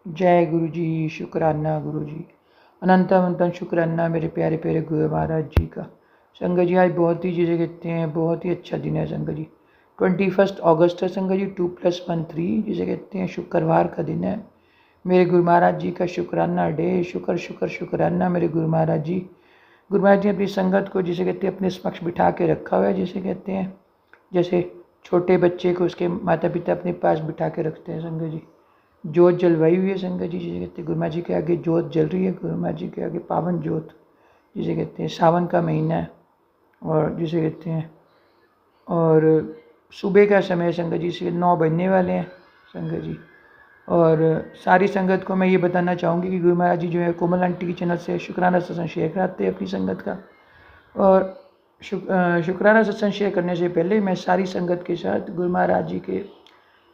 जय गुरु जी, शुक्राना गुरु जी, अनंत अनंत शुक्राना मेरे प्यारे प्यारे गुरु महाराज जी का। संगत जी, आज बहुत ही जिसे कहते हैं बहुत ही अच्छा दिन है संगत जी। 21 अगस्त है संगत जी, 2+1 3 जिसे कहते हैं शुक्रवार का दिन है। मेरे गुरु महाराज जी का शुक्राना डे। शुक्र शुक्र शुक्राना मेरे गुरु महाराज जी। गुरु महाराज जी अपनी संगत को जिसे कहते हैं अपने समक्ष बिठा के रखा हुआ है, जिसे कहते हैं जैसे छोटे बच्चे को उसके माता पिता अपने पास बिठा के रखते हैं संगत जी। जोत जलवाई हुई है संगत जी, जिसे कहते हैं गुरु महाराज जी के आगे जोत जल रही है। गुरु महाराज जी के आगे पावन जोत, जिसे कहते हैं सावन का महीना है और जिसे कहते हैं और सुबह का समय संगत जी से 9 बजने वाले हैं संगत जी। और सारी संगत को मैं ये बताना चाहूँगी कि गुरु महाराज जी जो है कोमल आंटी की चैनल से शुक्राना सत्संग शेयर कराते हैं अपनी संगत का। और शुक्राना सत्संग शेयर करने से पहले मैं सारी संगत के साथ गुरु महाराज जी के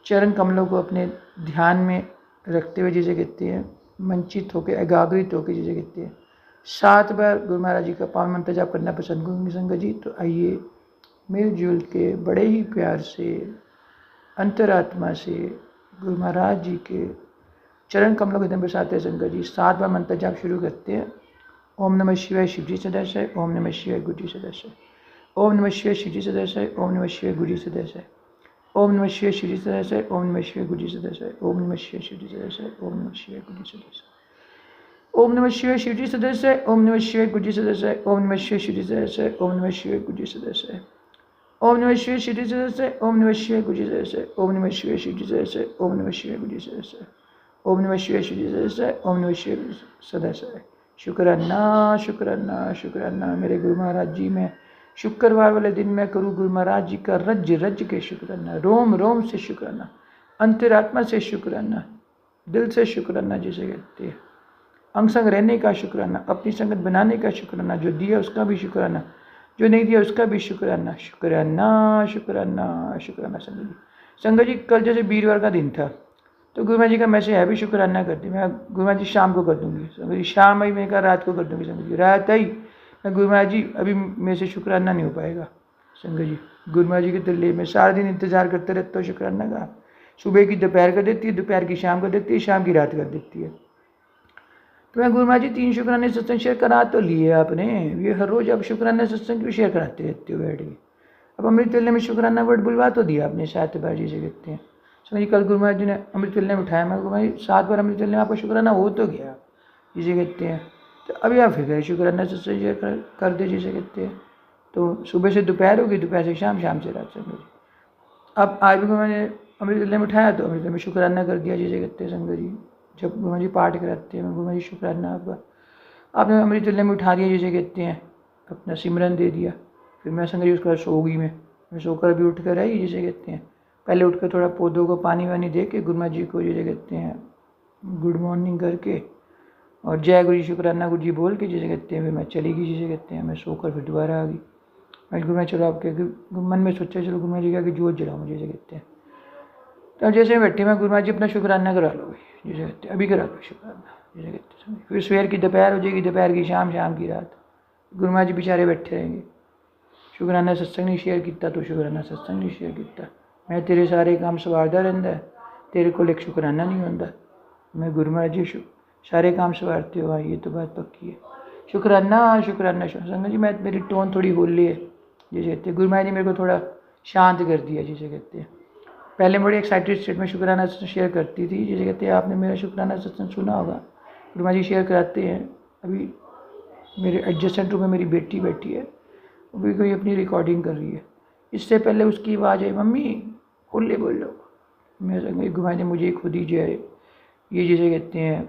चरण कमलों को अपने ध्यान में रखते हुए जिसे कहते हैं मंचित होकर एकाग्रित होकर जिसे कहते हैं 7 बार गुरु महाराज जी का पावन मंत्र जाप करना पसंद करूँगी संगत जी। तो आइए मिलजुल के बड़े ही प्यार से अंतरात्मा से गुरु महाराज जी के चरण कमलों के दम बसाते संगत जी 7 बार मंत्र जाप शुरू करते हैं। ओम नमः शिवाय शिव जी सदस्य, ओम नमः शिवाय गुरु जी सदस्य, ओम नमः शिवाय शिव जी सदस्य, ओम नमः शिवाय गुरु जी सदस्य, ओम नमः शिवाय शिव जी सदस्य, ओम नमः शिवाय गुरु जी सदस्य, ओम नमः शिवाय शिव जी सदस्य, ओम नमः शिवाय गुरु जी सदस्य, ओम नमः शिवाय शिव जी सदस्य, ओम नमः शिवाय गुरु जी सदस्य, ओम नमः शिवाय शिव जी सदस्य, ओम नमः शिवाय गुरु जी सदस्य, ओम नमः शिवाय शिव जी सदस्य, ओम नमः शिवाय गुरु जी सदस्य, ओम नमः शिवाय शिव जी सदस्य, ओम नमः शिवाय गुरु जी सदस्य, ओम नमः शिवाय शिव जी सदस्य, ओम नमः शिवाय सदस्य। शुक्राना शुक्राना शुक्राना मेरे गुरु महाराज जी। मैं शुक्रवार वाले दिन मैं करूँ गुरु महाराज जी का रज रज के शुक्राना, रोम रोम से शुक्राना, अंतरात्मा से शुक्राना, दिल से शुक्राना जिसे कहते हैं, अंग संग रहने का शुक्राना, अपनी संगत बनाने का शुक्राना, जो दिया उसका भी शुक्राना, जो नहीं दिया उसका भी शुक्राना। शुक्राना शुक्राना शुक्राना संगत जी। संगत जी कल जैसे वीरवार का दिन था तो गुरु महाराज जी का मैसेज है भी शुक्राना करती, मैं गुरु महाराज जी शाम को कर दूंगी संगत जी, शाम आई मैं कहा रात को कर दूंगी संगत जी, रात आई मैं गुरु महाराज जी अभी मेरे से शुक्राना नहीं हो पाएगा संगत जी। गुरु महाराज जी के दिल्ली में सारा दिन इंतजार करते रहता हूँ शुक्राना का। सुबह की दोपहर कर देती है, दोपहर की शाम कर देती है, शाम की रात कर देती है। तो मैं गुरु महाराज जी 3 शुक्राने सत्संग शेयर करा तो लिए आपने, ये हर रोज़ आप शुक्राना सत्संग क्यों शेयर कराते रहते हो बैठ के। अब अमृत वेले में शुक्राना वर्ड बुलवा तो दिया आपने 7 बार जिसे कहते हैं समझिए। कल गुरु महाराज जी ने अमृत वेले में उठाया, मैं गुरु महाराज जी 7 बार अमृत वेले में आपका शुक्राना हो तो गया जिसे कहते हैं। तो अभी आप फिर शुक्राना सत्संग शेयर कर दे जिसे कहते हैं। तो सुबह से दोपहर होगी, दोपहर से शाम, शाम से रात संगत जी। अब आज भी गुरु महाराज ने अमृत वेले में उठाया तो अमृत वेले में शुक्राना कर दिया जिसे कहते हैं संगत जी। जब गुरु महाराज जी पाठ कराते हैं मैं गुरु महाराज जी शुक्राना आपका, आपने अमृत वेले में उठा दिया जिसे कहते हैं, अपना सिमरन दे दिया। फिर मैं संगत जी उसके बाद सो गई, मैं सोकर अभी उठ कर आई जिसे कहते हैं। पहले उठकर थोड़ा पौधों को पानी वानी दे के गुरु महाराज जी को जिसे कहते हैं गुड मॉर्निंग करके और जय गुरु जी शुक्राना गुरु जी बोल के जिसे कहते हैं फिर मैं चली गई जिसे कहते हैं। मैं सोकर फिर दोबारा आ गई। मैं गुरु महाराज चलो आपके मन में सोचा चलो गुरु महाराज जी के आगे जोत जलाओ मुझे जिसे कहते हैं। तो जैसे बैठे मैं गुरु महाराज जी अपना शुक्राना करा लो जिसे कहते हैं, अभी करा लो शुक्राना जिसे कहते हैं। फिर सवेर की दोपहर हो जाएगी, दोपहर की शाम, शाम की रात। गुरु महाराज जी बेचारे बैठे रहेंगे। शुक्राना सत्संग नहीं शेयर किया तो शुक्राना सत्संग नहीं शेयर किया, मैं तेरे सारे काम सवारदा रहिंदा, तेरे को एक शुक्राना नहीं होंदा। मैं गुरु महाराज जी सारे काम सवारते हो, ये तो बात पक्की है। शुक्राना शुक्राना संगत जी। मैं मेरी टोन थोड़ी होली है जिसे कहते हैं। गुरु महाराज जी मेरे को थोड़ा शांत कर दिया जिसे कहते हैं। पहले बड़ी एक्साइटेड स्टेट में शुक्राना सत्संग शेयर करती थी जिसे कहते हैं, आपने मेरा शुक्राना सत्संग सुना होगा, गुरु महाराज जी शेयर कराते हैं। अभी मेरे एडजस्टेंट रूम में मेरी बेटी बैठी है, अभी कोई अपनी रिकॉर्डिंग कर रही है। इससे पहले उसकी आवाज़ आई, मम्मी खुले बोलो। मैं गुरु महाराज जी मुझे खुद ही जो है ये जिसे कहते हैं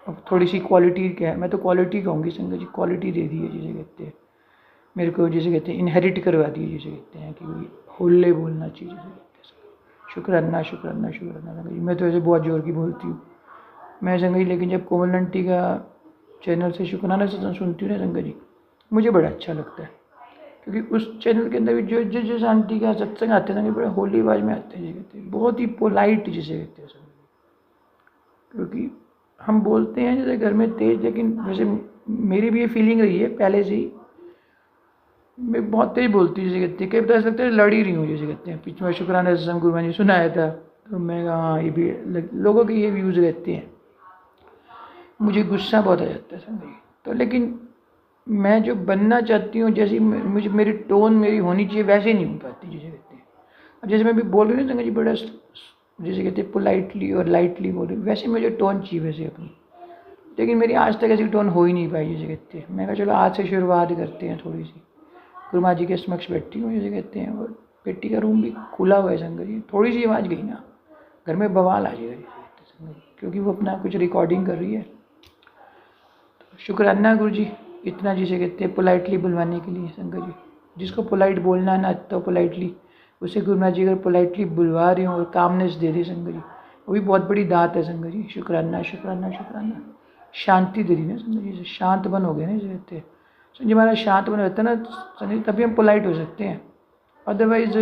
अब थोड़ी सी क्वालिटी क्या है, मैं तो क्वालिटी कहूँगी संगत जी, क्वालिटी दे दी है जिसे कहते हैं मेरे को, जिसे कहते हैं इनहेरिट करवा दी है जिसे कहते हैं कि होले बोलना चाहिए जिसे कहते हैं। शुक्राना शुक्राना शुक्राना संगत जी। मैं तो ऐसे बहुत जोर की बोलती हूँ मैं संगत जी, लेकिन जब कोमल आंटी का चैनल से शुक्राना सत्संग सुनती हूँ ना संगत जी, मुझे बड़ा अच्छा लगता है। क्योंकि उस चैनल के अंदर भी जो जिस आंटी का सत्संग आते हैं ना बड़े होली आवाज में आते हैं जिसे कहते हैं, बहुत ही पोलाइट जिसे कहते हैं। क्योंकि हम बोलते हैं जैसे घर में तेज, लेकिन वैसे मेरी भी ये फीलिंग रही है पहले से ही, मैं बहुत तेज बोलती हूँ जिसे कहते हैं। कई बार ऐसा लगता है लड़ ही रही हूँ जिसे कहते हैं। पिछले शुक्राना सत्संग गुरु महाराज जी सुनाया था तो मैं हाँ ये भी लोगों के ये व्यूज़ रहते हैं मुझे गुस्सा बहुत आ जाता है संगत जी। तो लेकिन मैं जो बनना चाहती हूँ, जैसी मुझे मेरी टोन मेरी होनी चाहिए वैसे नहीं हो पाती, जिसे कहते हैं। अब जैसे मैं भी बोल रही हूँ संगत जी, बड़ा जैसे कहते हैं पोलाइटली और लाइटली बोल रही हूँ, वैसे मुझे टोन चाहिए वैसे अपनी। लेकिन मेरी आज तक ऐसी टोन हो ही नहीं पाई, जैसे कहते हैं। मैं कहा चलो आज से शुरुआत करते हैं थोड़ी सी। गुरु माँ जी के समक्ष बैठी हूँ, जैसे कहते हैं, और बेटी का रूम भी खुला हुआ है संगत जी। थोड़ी सी आवाज़ गई ना, घर में बवाल आ जाएगा, जैसे कहते हैं संगत जी, क्योंकि वो अपना कुछ रिकॉर्डिंग कर रही है। तो शुक्राना गुरु जी, इतना जिसे कहते हैं पोलाइटली बुलवाने के लिए संगत जी। जिसको पोलाइट बोलना है ना तो पोलाइटली, उसे गुरु माँ जी अगर पोलाइटली बुलवा रही हूँ और कामनेस दे रही संगत जी, वो भी बहुत बड़ी दात है संगत जी। शुक्राना शुक्राना शुक्राना। शांति दे रही ना संगत जी, शांत बन हो गए ना, जैसे कहते हैं संगत जी। हमारा शांत बन रहता है ना संगत जी, तभी हम पोलाइट हो सकते हैं। अदरवाइज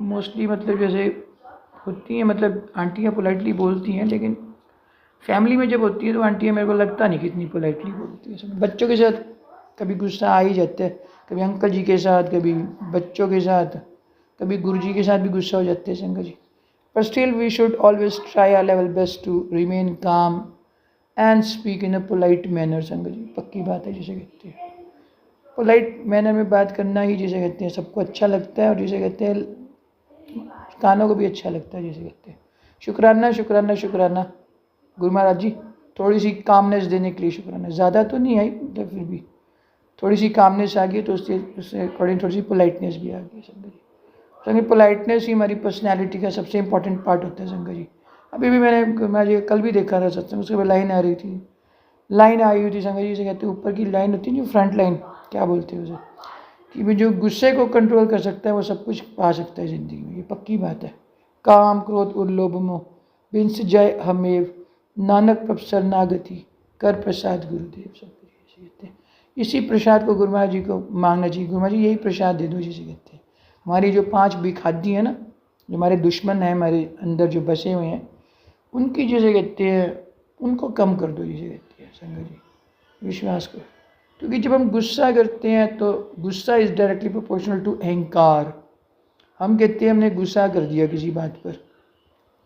मोस्टली मतलब जैसे होती हैं, मतलब आंटियाँ पोलाइटली बोलती हैं, लेकिन फैमिली में जब होती है तो आंटियाँ मेरे को लगता नहीं कितनी पोलाइटली बोलती है। बच्चों के साथ कभी गुस्सा आ ही जाता है, कभी अंकल जी के साथ, कभी बच्चों के साथ, कभी गुरु जी के साथ भी गुस्सा हो जाते हैं संगत जी। पर still we should always try our level best to remain calm and speak in a polite manner संगत जी। पक्की बात है, जिसे कहते हैं पोलाइट मैनर में बात करना ही, जिसे कहते हैं सबको अच्छा लगता है, और जिसे कहते हैं कानों को भी अच्छा लगता है, जिसे कहते हैं। शुक्राना शुक्राना शुक्राना गुरु महाराज जी, थोड़ी सी कामनेस देने के लिए शुक्राना। ज़्यादा तो नहीं आई, मतलब फिर भी थोड़ी सी कामनेस आ गई, तो उससे अकॉर्डिंग थोड़ी सी पोलाइटनेस भी आ गई संगत जी। संगत पोलाइटनेस ही हमारी पर्सनैलिटी का सबसे इंपॉर्टेंट पार्ट होता है संगत जी। अभी भी मैं कल भी देखा था सत्संग, उसके बाद लाइन आ रही थी, लाइन आई हुई थी संगत जी, से कहते हैं ऊपर की लाइन होती है जो फ्रंट लाइन, क्या बोलते हैं उसे, कि भी जो गुस्से को कंट्रोल कर सकता है वो सब कुछ पा सकता है ज़िंदगी में। ये पक्की बात है। काम क्रोध उर्लोभ मोह बिंस जय हमेव नानक प्रभ शरणागति कर प्रसाद गुरुदेव सब कुछ, कहते हैं। इसी प्रसाद को गुरु महाराज जी को मांगना चाहिए। गुरु महाराज जी यही प्रसाद दे दो, जिसे कहते हैं। हमारी जो 5 विखादी है ना, जो हमारे दुश्मन हैं, हमारे अंदर जो बसे हुए हैं, उनकी जिसे कहते हैं उनको कम कर दो, जिसे कहते हैं संगत जी। विश्वास करो, क्योंकि जब हम गुस्सा करते हैं तो गुस्सा इज़ डायरेक्टली प्रोपोर्शनल टू अहंकार। हम कहते हैं हमने गुस्सा कर दिया किसी बात पर,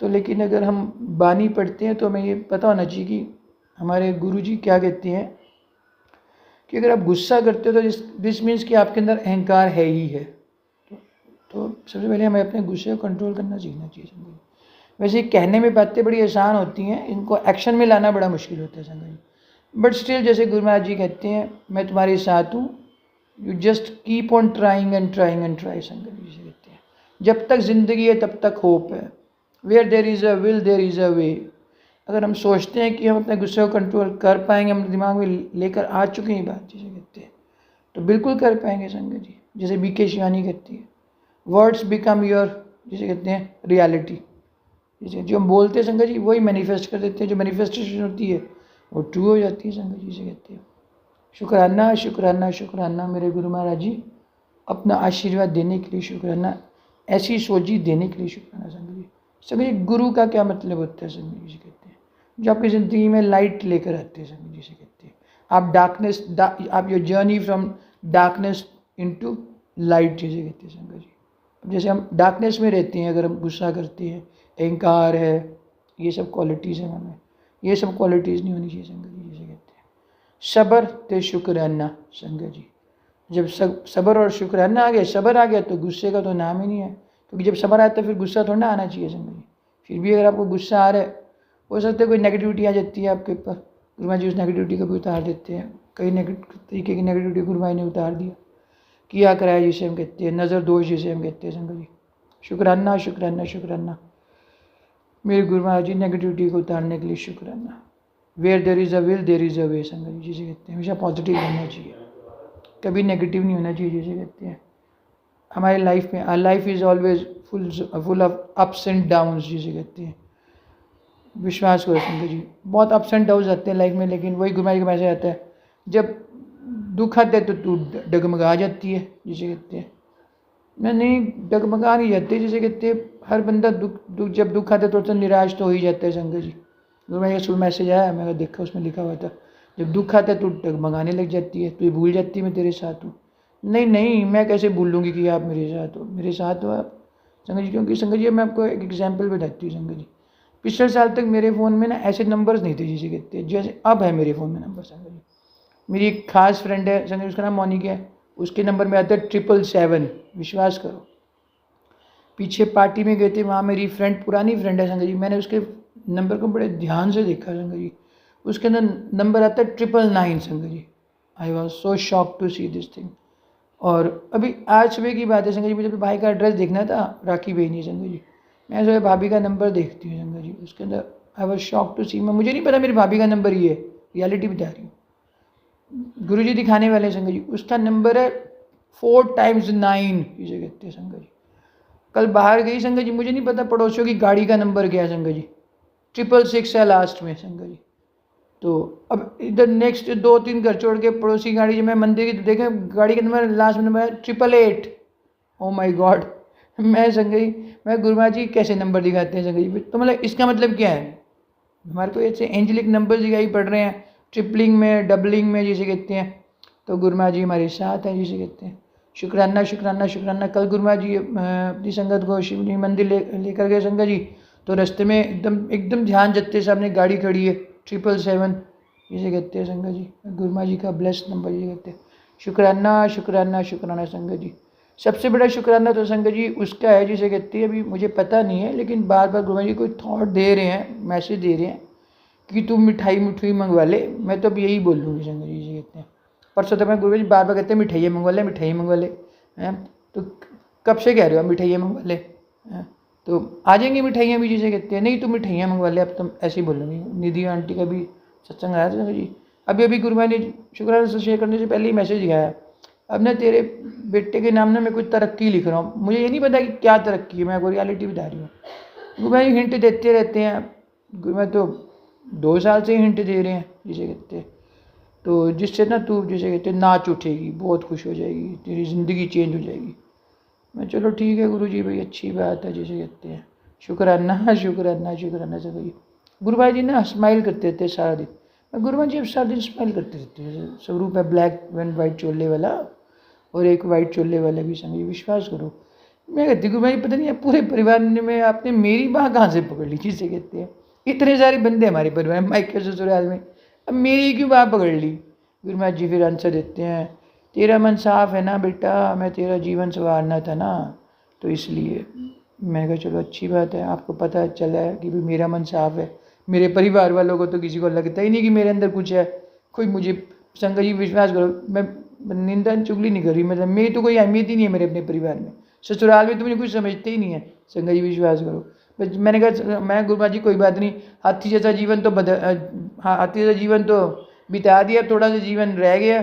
तो लेकिन अगर हम बानी पढ़ते हैं तो हमें ये पता होना चाहिए कि हमारे गुरु जी क्या कहते हैं कि अगर आप गुस्सा करते हो तो दिस मीन्स कि आपके अंदर अहंकार है ही है। तो सबसे पहले हमें अपने गुस्से को कंट्रोल करना सीखना चाहिए संगत जी। वैसे कहने में बातें बड़ी आसान होती हैं, इनको एक्शन में लाना बड़ा मुश्किल होता है संगत जी। बट स्टिल जैसे गुरु महाराज जी कहते हैं, मैं तुम्हारे साथ हूँ, you just keep on trying and trying and try संगत जी से कहते हैं। जब तक ज़िंदगी है तब तक होप है। Where there is a will there is a way. अगर हम सोचते हैं कि हम अपने गुस्से को कंट्रोल कर पाएंगे, हम दिमाग में लेकर आ चुके हैं बात, जिसे कहते हैं, तो बिल्कुल कर पाएंगे संगत जी। जैसे बीके शिवानी कहती है, वर्ड्स बिकम योर, जिसे कहते हैं, रियलिटी। जैसे जो हम बोलते हैं संगत जी वही मैनिफेस्ट कर देते हैं, जो मैनिफेस्टेशन होती है वो ट्रू हो जाती है संगत जी से कहते हैं। शुक्राना शुक्राना शुक्राना मेरे गुरु महाराज जी, अपना आशीर्वाद देने के लिए शुक्राना, ऐसी सोची देने के लिए शुक्राना संगत जी। संगत जी गुरु का क्या मतलब होता है संगत जी से कहते हैं, जो आपकी ज़िंदगी में लाइट लेकर आते हैं संगत जी से कहते हैं। आप डार्कनेस, आप your journey from darkness into light, जिसे कहते हैं संगत जी। जैसे हम डार्कनेस में रहते हैं, अगर हम गुस्सा करते हैं, अहंकार है, ये सब क्वालिटीज़ हैं हमें, ये सब क्वालिटीज़ नहीं होनी चाहिए संगत जी, जिसे कहते हैं। सब्र ते शुक्राना संगत जी। जब सब्र और शुक्राना आ गया, सब्र आ गया तो गुस्से का तो नाम ही नहीं है, क्योंकि जब सब्र आता है फिर गुस्सा थोड़ा ना आना चाहिए संगत जी। फिर भी अगर आपको गुस्सा आ रहा है, हो सकता है कोई नेगेटिविटी आ जाती है आपके ऊपर, गुरु महाराज जी उस नेगेटिविटी को भी उतार देते हैं। कई तरीके की नेगेटिविटी गुरु महाराज ने उतार दिया, किया कराया, जिसे हम कहते हैं नज़र दोष, जिसे हम कहते हैं संगत जी। शुक्राना शुक्राना शुक्राना मेरे गुरु महाराज जी, नेगेटिविटी को उतारने के लिए शुक्राना। Where there is a will there is a way संगत जी, जिसे कहते हैं। हमेशा पॉजिटिव रहना चाहिए, कभी नेगेटिव नहीं होना चाहिए, जिसे कहते हैं। हमारी लाइफ में life is always full of ups and downs, जिसे कहते हैं। विश्वास करो संगत जी, बहुत अप्स एंड डाउन्स आते हैं लाइफ में, लेकिन वही गुरु महाराज का मैसेज आता है, जब दुख आता है तो तू डगमगा जाती है, जिसे कहते हैं। मैं नहीं, डगमगा नहीं जाते, जिसे कहते हैं। हर बंदा जब दुख आता है तो निराश तो हो ही जाता है संगत जी। गुरु महाराज का सुबह मैसेज आया, मैंने देखा, उसमें लिखा हुआ था, जब दुख आता है तो डगमगाने लग जाती है, तो ये भूल जाती है मैं तेरे साथ हूँ। नहीं, मैं कैसे भूल लूँगी कि आप मेरे साथ हो, मेरे साथ हो आप संगत जी। क्योंकि संगत जी मैं आपको एक एग्जाम्पल बताती हूँ संगत जी। पिछले साल तक मेरे फ़ोन में ना ऐसे नंबर्स नहीं थे जिसे कहते हैं जैसे अब है मेरे फ़ोन में नंबर संगत जी। मेरी एक खास फ्रेंड है संगत जी, उसका नाम मोनिका है, उसके नंबर में आता है 777। विश्वास करो, पीछे पार्टी में गए थे, वहाँ मेरी फ्रेंड, पुरानी फ्रेंड है संगत जी, मैंने उसके नंबर को बड़े ध्यान से देखा संगत जी, उसके अंदर नंबर आता है 999 संगत जी। I was so shock to see this thing. और अभी आज सुबह की बात है संगत जी, मुझे अपने भाई का एड्रेस देखना था, राखी भेजनी संगत जी, मैं सुबह भाभी का नंबर देखती हूँ संगत जी, उसके अंदर आई वॉज शॉक टू सी, मुझे नहीं पता मेरी भाभी का नंबर ये है, रियलिटी बता रही हूँ, गुरु जी दिखाने वाले संगत जी, उसका नंबर है 4 टाइम्स 9 इसे कहते हैं संगत जी। कल बाहर गई संगत जी, मुझे नहीं पता पड़ोसियों की गाड़ी का नंबर क्या है संगत जी, 666 है लास्ट में संगत जी। तो अब इधर नेक्स्ट 2-3 घर छोड़ के पड़ोसी गाड़ी, जब मैं मंदिर की देखे गाड़ी का नंबर लास्ट में नंबर है 888। ओ माय गॉड, मैं संगत जी, मैं गुरुमा जी कैसे नंबर दिखाते हैं संगत जी, तो मतलब इसका मतलब क्या है, हमारे को ऐसे एंजलिक नंबर दिखाई पड़ रहे हैं, ट्रिपलिंग में, डबलिंग में जिसे कहते हैं, तो गुरुमा जी हमारे साथ हैं जिसे कहते हैं। शुक्राना शुक्राना शुक्राना। कल गुरुमा जी अपनी संगत को शिवजी मंदिर लेकर गए संगत जी, तो रास्ते में एकदम ध्यान जत्ते सामने गाड़ी खड़ी है 777 जिसे कहते हैं संगत जी, गुरुमा जी का ब्लेस नंबर जिसे कहते हैं। शुक्राना शुक्राना शुक्राना संगत जी। सबसे बड़ा शुक्राना तो संगत जी उसका है जिसे कहते हैं, अभी मुझे पता नहीं है, लेकिन बार बार गुरुमा जी कोई थॉट दे रहे हैं, मैसेज दे रहे हैं कि तू मिठाई मंगवा ले, मैं तो अब यही बोल लूँगी संगत जी जिसे कहते हैं। परसों तक मैं गुरु जी बार बार कहते हैं मिठाइयाँ मंगवा ले हैं, तो कब से कह रहे हो मिठाइयाँ मंगवा ले हैं, तो आ जाएंगी मिठाइयाँ भी जिसे कहते हैं, नहीं तो मिठाइयाँ मंगवा ले, अब तुम ऐसे ही बोलूँगी। निधि आंटी का भी सत्संग आया था संगत जी, अभी गुरु ने शुक्राना से शेयर करने से पहले ही मैसेज दिखाया, अब ना तेरे बेटे के नाम ना मैं कुछ तरक्की लिख रहा हूँ, मुझे ये नहीं पता कि क्या तरक्की है, मैं आपको रियलिटी बता रही हूँ। गुरु जी हिंट देते रहते हैं, गुरु तो 2 साल से हिंट दे रहे हैं जिसे कहते हैं, तो जिससे ना तू जिसे कहते हैं नाच उठेगी, बहुत खुश हो जाएगी, तेरी ज़िंदगी चेंज हो जाएगी। मैं चलो ठीक है गुरु जी भाई, अच्छी बात है जिसे कहते हैं। शुक्राना शुक्राना शुक्राना से भाई। गुरु भाई जी ना स्माइल करते रहते सारा दिन, मैं गुरु भाई जी अब सारा दिन स्माइल करते रहते हैं। स्वरूप है ब्लैक एंड वाइट चोले वाला, और एक वाइट चोले वाला भी संग, विश्वास करो। मैं कहती गुरु भाई पता नहीं पूरे परिवार में आपने मेरी बाह कहाँ से पकड़ ली जिसे कहते हैं, इतने सारे बंदे हमारे परिवार में, माइके ससुराल में, अब मेरी क्यों बात पकड़ ली। गुरु महाराज जी फिर आंसर देते हैं, तेरा मन साफ है ना बेटा, मैं तेरा जीवन संवारना था ना, तो इसलिए मैंने कहा चलो अच्छी बात है, आपको पता चला है कि भाई मेरा मन साफ है। मेरे परिवार वालों को तो किसी को लगता ही नहीं कि मेरे अंदर कुछ है, कोई मुझे संगत जी विश्वास करो, मैं निंदा चुगली नहीं कर रही, मतलब मेरी तो कोई अहमियत ही नहीं है मेरे अपने परिवार में, ससुराल में तो मुझे कुछ समझते ही नहीं है संगत जी विश्वास करो। मैंने कहा मैं गुरु जी कोई बात नहीं, हाथी जैसा जीवन तो हाथी जैसा जीवन तो बिता दिया, थोड़ा सा जीवन रह गया,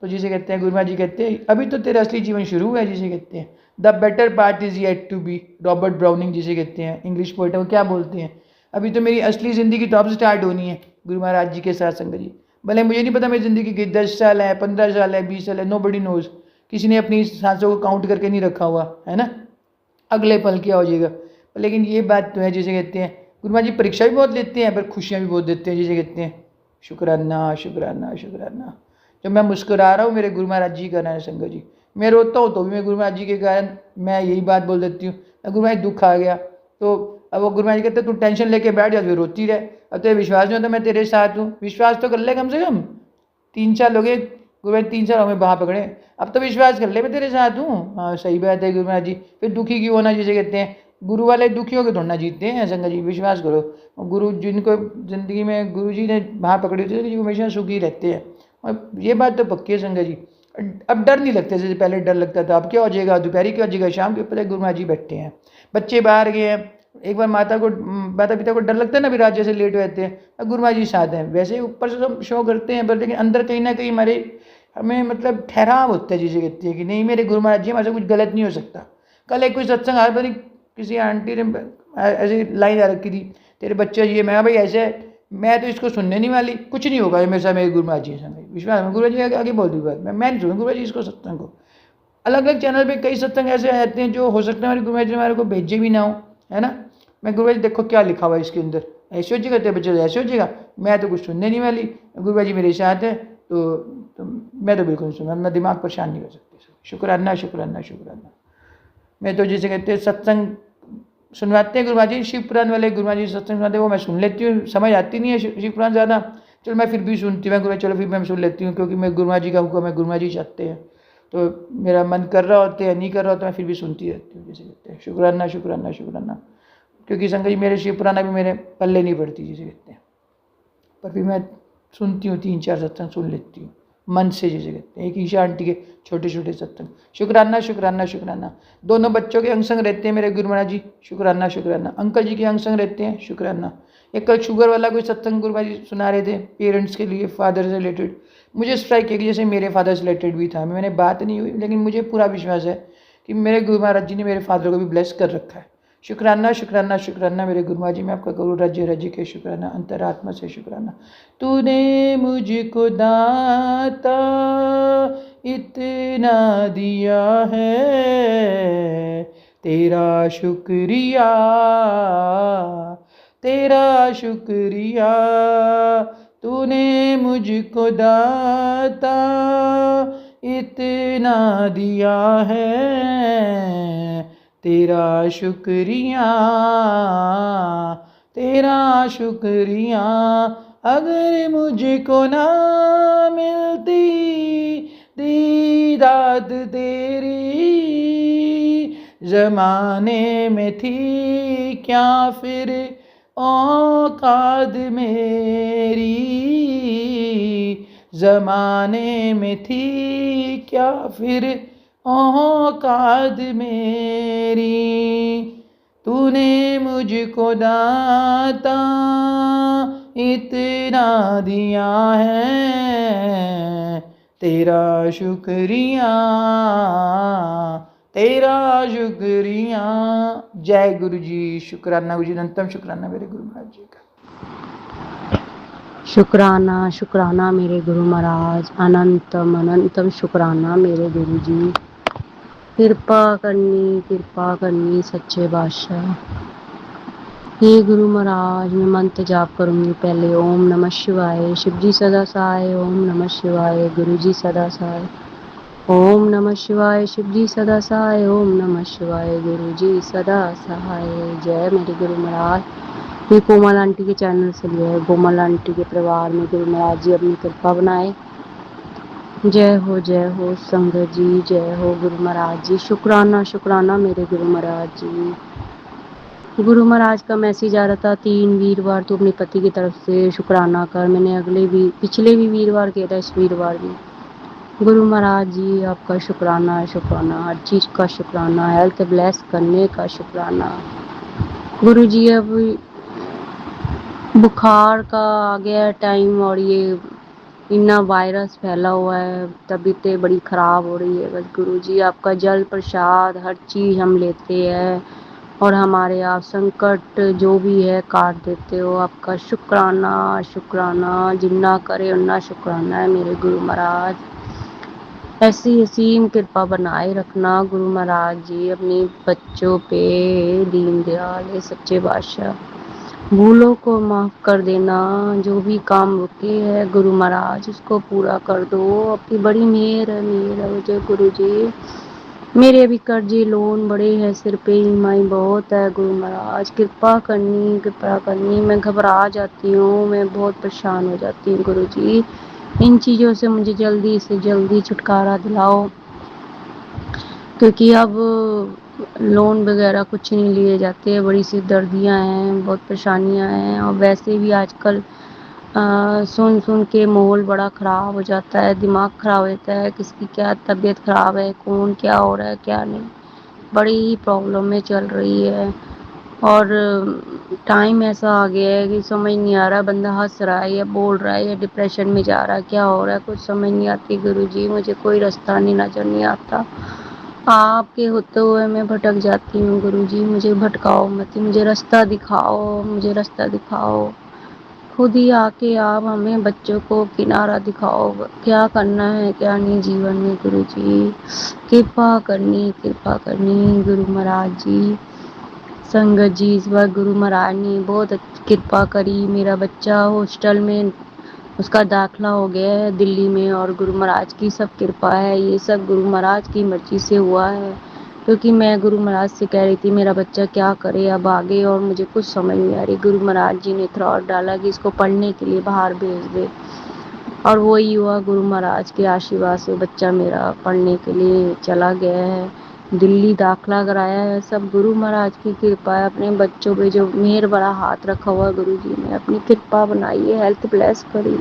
तो जिसे कहते हैं गुरु जी कहते हैं अभी तो तेरा असली जीवन शुरू हुआ है जिसे कहते हैं, the better part is yet to be. Robert Browning जिसे कहते हैं इंग्लिश पोइट है, वो क्या बोलते हैं, अभी तो मेरी असली ज़िंदगी तो अब स्टार्ट होनी है गुरु महाराज जी के साथ संगत जी। भले मुझे नहीं पता मेरी ज़िंदगी की 10 साल है, 15 साल है, 20 साल है, नो बडी नोज, किसी ने अपनी सांसों को काउंट करके नहीं रखा हुआ है ना, अगले पल क्या हो जाएगा। लेकिन ये बात तो है जिसे कहते हैं गुरु जी परीक्षा भी बहुत लेते हैं पर खुशियाँ भी बहुत देते हैं जिसे कहते हैं। शुक्राना शुक्राना शुक्राना। जब मैं मुस्कुरा रहा हूँ मेरे गुरु महाराज जी का नाम है संगत जी, मैं रोता हूँ तो भी मैं गुरु महाराज जी के कारण मैं यही बात बोल देती हूँ, गुरु महाराज दुख आ गया तो अब वो गुरु महाराज कहते तू टेंशन लेके बैठ जा, फिर रोती रहे, अब तेरे विश्वास नहीं होता मैं तेरे साथ हूँ, विश्वास तो कर ले कम से कम, 3 साल हो गए गुरु महाराज, 3 साल हमें बाहर पकड़े, अब तो विश्वास कर ले मैं तेरे साथ हूँ। हाँ सही बात है गुरु महाराज जी, फिर दुखी क्यों होना जिसे कहते हैं, गुरु वाले दुखियों के थोड़ा जीतते हैं संगत जी विश्वास करो। गुरु जिनको ज़िंदगी में गुरु जी ने बाहर पकड़ी होती है वो हमेशा सुखी रहते हैं, और ये बात तो पक्की है संगत जी। अब डर नहीं लगता जैसे पहले डर लगता था, अब क्या हो जाएगा, दोपहर क्या हो जाएगा, शाम के पता गुरु महाराज जी बैठे हैं, बच्चे बाहर गए हैं, एक बार माता पिता को डर लगता है ना भी रात जैसे लेट रहते हैं, गुरु महाराज जी साथ हैं, वैसे ऊपर से सब शो करते हैं पर लेकिन अंदर कहीं ना कहीं हमारे हमें मतलब ठहराव होता है जिसे कहते हैं कि नहीं मेरे गुरु महाराज जी हमारे से कुछ गलत नहीं हो सकता। कल एक कोई सत्संग आया पर किसी आंटी ने ऐसी लाइन आ रखी थी, तेरे बच्चे ये, मैं भाई ऐसे है, मैं तो इसको सुनने नहीं वाली, कुछ नहीं होगा मेरे साथ, मेरे गुरु महाराज जी संग विश्वास में गुरु जी आगे बोल दी बात, मैं नहीं सुनूँ गुरु जी इसको सत्संग को। अलग अलग चैनल पे कई सत्संग ऐसे आ जाते हैं जो हो सकता है हमारे गुरु महाराज जी हमारे को भेजे भी ना हो, है ना। मैं गुरु जी देखो क्या लिखा हुआ है इसके अंदर, ऐसे हो जाएगा तेरे बच्चे तो ऐसे हो जाएगा, मैं तो कुछ सुनने नहीं वाली, गुरु जी मेरे साथ है तो मैं तो बिल्कुल नहीं सुना, मैं दिमाग परेशान नहीं कर सकती। शुक्राना शुक्राना शुक्राना। मैं तो जिसे कहते हैं सत्संग सुनवाते हैं गुरु महाराज जी, शिव पुराण वाले गुरु महाराज जी सत्संग सुनाते हैं, वो मैं सुन लेती हूँ, समझ आती नहीं है शिव पुराण ज़्यादा, चलो मैं फिर भी सुनती हूँ, गुरु चलो फिर मैं सुन लेती हूँ, क्योंकि मैं गुरु महाराज जी का हुक्म है, गुरु महाराज जी चाहते हैं, तो मेरा मन कर रहा होता है नहीं कर रहा होता, मैं फिर भी सुनती रहती हूँ, जैसे कहते हैं शुक्राना शुक्राना शुक्राना, क्योंकि संगत जी मेरे शिव पुराना भी मेरे पल्ले नहीं पड़ती जिसे कहते हैं, पर फिर मैं सुनती हूँ, 3-4 सत्संग सुन लेती हूँ मन से, जिसे कहते हैं। एक ईशा आंटी के छोटे छोटे सत्संग, शुक्राना शुक्राना शुक्राना। दोनों बच्चों के अंग संग रहते हैं मेरे गुरु महाराज जी, शुक्राना शुक्राना। अंकल जी के अंग संग रहते हैं, शुक्राना। एक कल शुगर वाला कोई सत्संग गुरु महाराज जी सुना रहे थे पेरेंट्स के लिए, फादर से रिलेटेड, मुझे स्ट्राइक किया कि जैसे मेरे फादर से रिलेटेड भी था, मैंने बात नहीं हुई, लेकिन मुझे पूरा विश्वास है कि मेरे गुरु महाराज जी ने मेरे फादर को भी ब्लेस कर रखा है। शुक्राना शुक्राना शुक्राना मेरे गुरु महाराज जी, मैं आपका करूँ राज्य राज्य के शुक्राना, अंतरात्मा से शुक्राना। तूने मुझको दाता इतना दिया है, तेरा शुक्रिया तेरा शुक्रिया। तूने मुझको दाता इतना दिया है, तेरा शुक्रिया तेरा शुक्रिया। अगर मुझको ना मिलती दीदात तेरी, ज़माने में थी क्या फिर औकात मेरी, ज़माने में थी क्या फिर औकात मेरी। तूने मुझको दाता इतना दिया है, तेरा शुक्रिया तेरा शुक्रिया। जय गुरु जी, शुक्राना गुरु जी, अनंतम शुक्राना मेरे गुरु महाराज जी का। शुक्राना शुक्राना मेरे गुरु महाराज, अनंतम अनंतम शुक्राना मेरे गुरु जी। कृपा करनी सच्चे बादशाह। हे गुरु महाराज, मैं मंत्र जाप करूंगी पहले। ओम नमः शिवाय, शिव जी सदा सहाय। ओम नमः शिवाय, गुरु जी सदा सहाय। ओम नमः शिवाय, शिव जी सदा सहाय। ओम नमः शिवाय, गुरु जी सदा सहाय। जय मेरे गुरु महाराज। ये कोमल आंटी के चैनल से लिया है। कोमल आंटी के परिवार में गुरु महाराज जी अपनी कृपा बनाए। जय हो संगत जी, जय हो गुरु महाराज जी। शुक्राना शुक्राना मेरे गुरु महाराज जी। गुरु महाराज का मैसेज आ रहा था 3 वीरवार तो अपने पति की तरफ से शुक्राना कर। मैंने पिछले भी वीरवार किया था, इस वीरवार भी। गुरु महाराज जी आपका शुक्राना शुक्राना, हर चीज़ का शुक्राना, हेल्थ ब्लेस करने का शुक्राना। गुरु जी अब बुखार का आ गया टाइम, और ये इतना वायरस फैला हुआ है, तबीयतें बड़ी ख़राब हो रही है। बस गुरु जी आपका जल प्रसाद हर चीज़ हम लेते हैं, और हमारे आप संकट जो भी है काट देते हो। आपका शुक्राना शुक्राना, जितना करे उतना शुक्राना है मेरे गुरु महाराज। ऐसी असीम कृपा बनाए रखना गुरु महाराज जी अपने बच्चों पे, दीन दयाल सच्चे बादशाह। भूलों को माफ़ कर देना, जो भी काम रुके है गुरु महाराज उसको पूरा कर दो। आपकी बड़ी मेहर है जय गुरु जी। मेरे भी कर्जे लोन बड़े हैं, सिर पे ईएमआई बहुत है गुरु महाराज। कृपा करनी। मैं घबरा जाती हूँ, मैं बहुत परेशान हो जाती हूँ गुरु जी। इन चीज़ों से मुझे जल्दी से जल्दी छुटकारा दिलाओ, क्योंकि अब लोन वगैरह कुछ नहीं लिए जाते। बड़ी सी दर्दियाँ हैं, बहुत परेशानियाँ हैं, और वैसे भी आजकल सुन के माहौल बड़ा ख़राब हो जाता है, दिमाग ख़राब हो जाता है, किसकी क्या तबीयत ख़राब है, कौन क्या हो रहा है क्या नहीं। बड़ी ही प्रॉब्लम में चल रही है, और टाइम ऐसा आ गया है कि समझ नहीं आ रहा, बंदा हंस रहा है या बोल रहा है या डिप्रेशन में जा रहा है, क्या हो रहा है कुछ समझ नहीं आती गुरु जी। मुझे कोई रास्ता नहीं नजर नहीं आता, आपके होते हुए मैं भटक जाती हूँ गुरु जी। मुझे भटकाओ मत, मुझे रास्ता दिखाओ, मुझे रास्ता दिखाओ। खुद ही आके आप हमें बच्चों को किनारा दिखाओ, क्या करना है क्या नहीं जीवन में गुरु जी। कृपा करनी गुरु महाराज जी। संगत जी इस बार गुरु महाराज ने बहुत कृपा करी। मेरा बच्चा हॉस्टल में उसका दाखिला हो गया है दिल्ली में, और गुरु महाराज की सब कृपा है, ये सब गुरु महाराज की मर्जी से हुआ है। क्योंकि मैं गुरु महाराज से कह रही थी मेरा बच्चा क्या करे अब आगे, और मुझे कुछ समझ नहीं आ रही। गुरु महाराज जी ने थ्रॉट डाला कि इसको पढ़ने के लिए बाहर भेज दे, और वही हुआ। गुरु महाराज के आशीर्वाद से बच्चा मेरा पढ़ने के लिए चला गया है, दिल्ली दाखला कराया है। सब गुरु महाराज की कृपा है। अपने बच्चों पे जो मेहर बड़ा हाथ रखा हुआ गुरु जी ने, अपनी कृपा बनाई है, हेल्थ ब्लेस करी।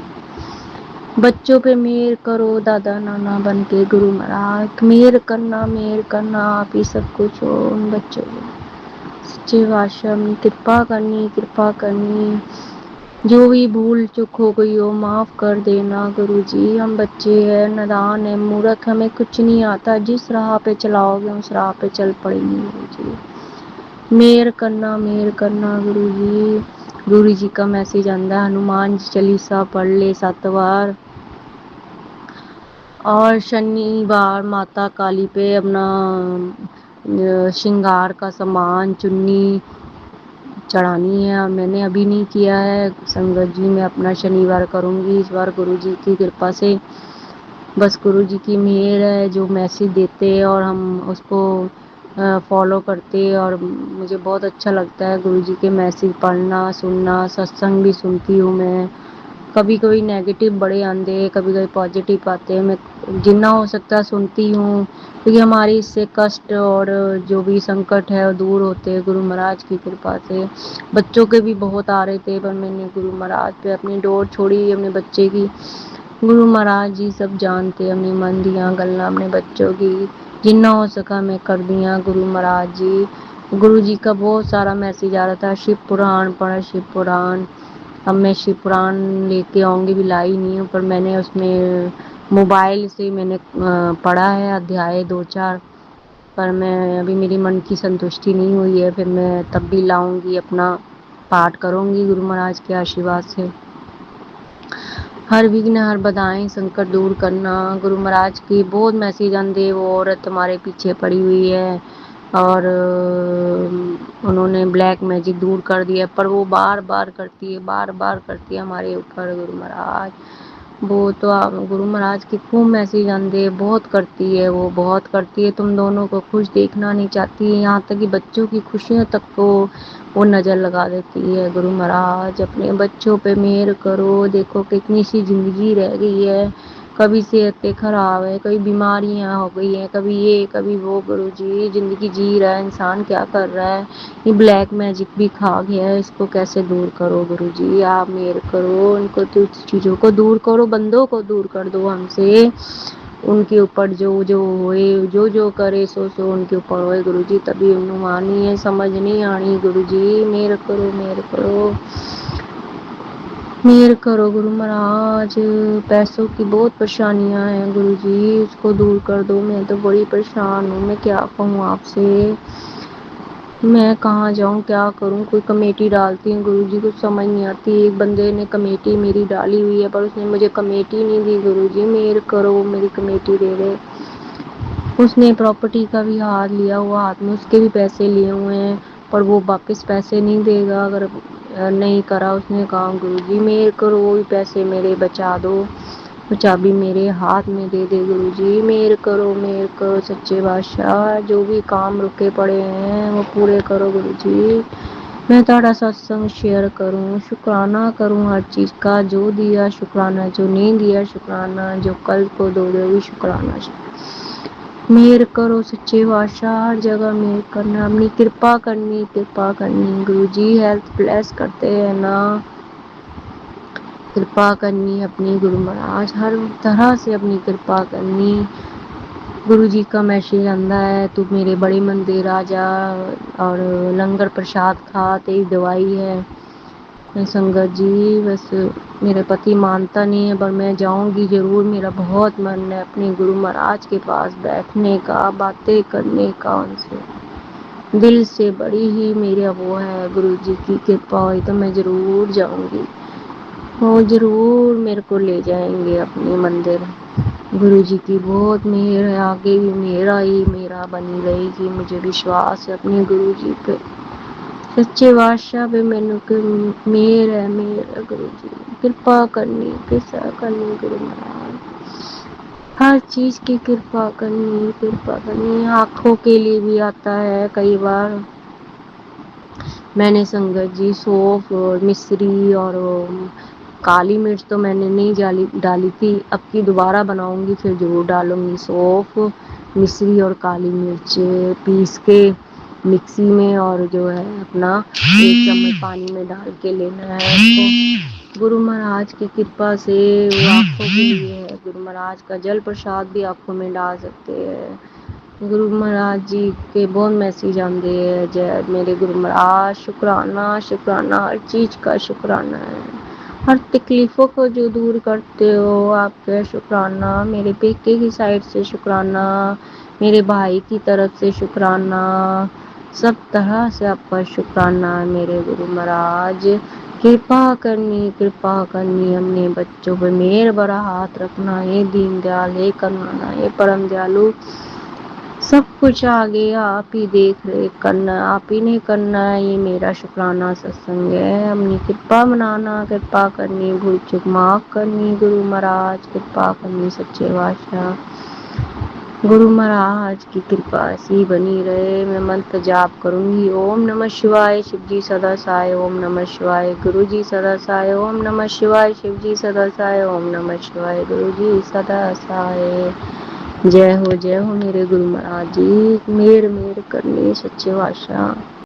बच्चों पे मेहर करो दादा नाना बन के गुरु महाराज, मेहर करना आप ही सब कुछ हो उन बच्चों पे। सच्चे बादशाह अपनी कृपा करनी। जो भी भूल चूक हो गई हो माफ कर देना गुरु जी। हम बच्चे हैं, नादान है, मूर्ख, हमें कुछ नहीं आता। जिस राह पे चलाओगे उस राह पे चल पड़ेंगे गुरु जी। मेहर करना गुरु जी। गुरु जी का मैसेज आंदा, हनुमान चालीसा पढ़ ले 7 बार, और शनिवार माता काली पे अपना श्रृंगार का सामान चुन्नी चढ़ानी है। और मैंने अभी नहीं किया है संगत जी, मैं अपना शनिवार करूंगी इस बार गुरु जी की कृपा से। बस गुरु जी की मेहर है, जो मैसेज देते हैं और हम उसको फॉलो करते हैं, और मुझे बहुत अच्छा लगता है गुरु जी के मैसेज पढ़ना सुनना। सत्संग भी सुनती हूँ मैं। कभी कभी नेगेटिव बड़े आते हैं, कभी कभी पॉजिटिव आते हैं। मैं जितना हो सकता है सुनती हूँ, क्योंकि हमारी इससे कष्ट और जो भी संकट है वो दूर होते हैं गुरु महाराज की कृपा से। बच्चों के भी बहुत आ रहे थे, पर मैंने गुरु महाराज पे अपनी डोर छोड़ी अपने बच्चे की। गुरु महाराज जी सब जानते, अपनी मन दियाँ गल्लां अपने बच्चों की। जिन्ना हो सका मैं कर दिया गुरु महाराज जी। गुरु जी का बहुत सारा मैसेज आ रहा था, शिव पुराण पढ़ा, शिव पुराण। अब मैं शिव पुराण लेके आऊँगी, भी लाई नहीं हूँ, पर मैंने उसमें मोबाइल से मैंने पढ़ा है अध्याय 2-4, पर मैं अभी मेरी मन की संतुष्टि नहीं हुई है। फिर मैं तब भी लाऊंगी, अपना पाठ करूंगी गुरु महाराज के आशीर्वाद से। हर विघ्न हर बाधाएं संकट दूर करना। गुरु महाराज की बहुत मैसेज आंदे, वो औरत तुम्हारे पीछे पड़ी हुई है और उन्होंने ब्लैक मैजिक दूर कर दिया, पर वो बार बार करती है हमारे ऊपर गुरु महाराज। वो तो गुरु महाराज की खूब मैसेज आंदे, बहुत करती है वो, बहुत करती है। तुम दोनों को खुश देखना नहीं चाहती है, यहाँ तक कि बच्चों की खुशियों तक को वो नज़र लगा देती है। गुरु महाराज अपने बच्चों पे मेहर करो। देखो कितनी सी जिंदगी रह गई है, कभी सेहतें खराब है, कभी बीमारियां हो गई हैं, कभी ये कभी वो। गुरु जी जिंदगी जी रहा है इंसान, क्या कर रहा है? ये ब्लैक मैजिक भी खा गया है, इसको कैसे दूर करो गुरु जी? आप मेहर करो, इनको तो चीज़ों को दूर करो, बंदों को दूर कर दो हमसे। उनके ऊपर जो जो होए, जो जो करे सो सो उनके ऊपर होए गुरु जी। तभी अनुमानी है, समझ नहीं आनी गुरु जी। मेहर करो मेहर करो गुरु महाराज। पैसों की बहुत परेशानियां हैं गुरु जी, उसको दूर कर दो। मैं तो बड़ी परेशान हूँ, मैं क्या कहूँ आपसे? मैं कहाँ जाऊँ, क्या करूँ? कोई कमेटी डालती हूँ गुरु जी, कुछ समझ नहीं आती। एक बंदे ने कमेटी मेरी डाली हुई है, पर उसने मुझे कमेटी नहीं दी गुरु जी। मेहर करो, मेरी कमेटी दे दे। उसने प्रॉपर्टी का भी हाथ लिया हुआ, हाथ में उसके भी पैसे लिए हुए हैं, पर वो वापस पैसे नहीं देगा अगर नहीं करा उसने काम। गुरु जी मेहर करो, वो भी पैसे मेरे बचा दो, चाबी मेरे हाथ में दे दे गुरु जी। मेहर करो सच्चे बादशाह। जो भी काम रुके पड़े हैं वो पूरे करो गुरु जी। मैं थोड़ा सत्संग शेयर करूं, शुक्राना करूं हर चीज़ का, जो दिया शुक्राना, जो नहीं दिया शुक्राना, जो कल को दोगे भी शुक्राना। मेहर करो सच्चे बादशाह, हर जगह मेहर करना, अपनी कृपा करनी गुरु जी। हेल्थ ब्लेस करते हैं ना, कृपा करनी अपनी गुरु महाराज, हर तरह से अपनी कृपा करनी। गुरु जी का मैसेज आंदा है, तू मेरे बड़े मंदिर आ जा और लंगर प्रसाद खा, तेरी दवाई है। संगत जी बस मेरे पति मानता नहीं है, पर मैं जाऊंगी जरूर। मेरा बहुत मन है अपने गुरु महाराज के पास बैठने का, बातें करने का उनसे। दिल से बड़ी ही मेरा वो है, गुरु जी की कृपा हुई तो मैं जरूर जाऊंगी। वो जरूर मेरे को ले जाएंगे अपने मंदिर। गुरु जी की बहुत मेहर है, आगे भी मेरा ही मेरा बनी रहेगी। मुझे विश्वास है अपने गुरु जी पे, सच्चे बादशाह पे मैनू मेहर है गुरु जी। कृपा करनी गुरु महाराज। हर चीज़ की कृपा करनी। आँखों के लिए भी आता है कई बार। मैंने संगत जी सौंफ और मिश्री और काली मिर्च तो मैंने नहीं डाली थी, अब की दोबारा बनाऊंगी फिर ज़रूर डालूंगी। सौंफ, मिश्री और काली मिर्च पीस के मिक्सी में और जो है अपना 1 चम्मच पानी में डाल के लेना है उसको। गुरु महाराज की कृपा से वो आँखों के लिए है। गुरु महाराज का जल प्रसाद भी आँखों में डाल सकते हैं। गुरु महाराज जी के बहुत मैसेज आते हैं। जय मेरे गुरु महाराज, शुक्राना शुक्राना, हर चीज़ का शुक्राना है। हर तकलीफ़ों को जो दूर करते हो आपका शुक्राना। मेरे बेटे की साइड से शुक्राना, मेरे भाई की तरफ से शुक्राना, सब तरह से आपका शुक्राना है मेरे गुरु महाराज। कृपा करनी हमने बच्चों पे मेहर भरा हाथ रखना। हे दीन दयाल, हे करुणा, हे परम दयालु, सब कुछ आगे आप ही देख रेख करना, आप ही ने करना है। ये मेरा शुक्राना सत्संग है। अपनी कृपा मनाना, कृपा करनी, भूल चूक माफ करनी। गुरु महाराज कृपा करनी, सच्चे बादशाह गुरु महाराज की कृपा ऐसी बनी रहे। मैं मंत्र जाप करूंगी। ओम नमः शिवाय, शिव जी सदा सहाय। ओम नमः शिवाय, गुरु जी सदा सहाय। ओम नमः शिवाय, शिव जी सदा सहाय। ओम नमः शिवाय, गुरु जी सदा सहाय। जय हो मेरे गुरु महाराज जी। मेहर करनी, सच्चे बादशाह।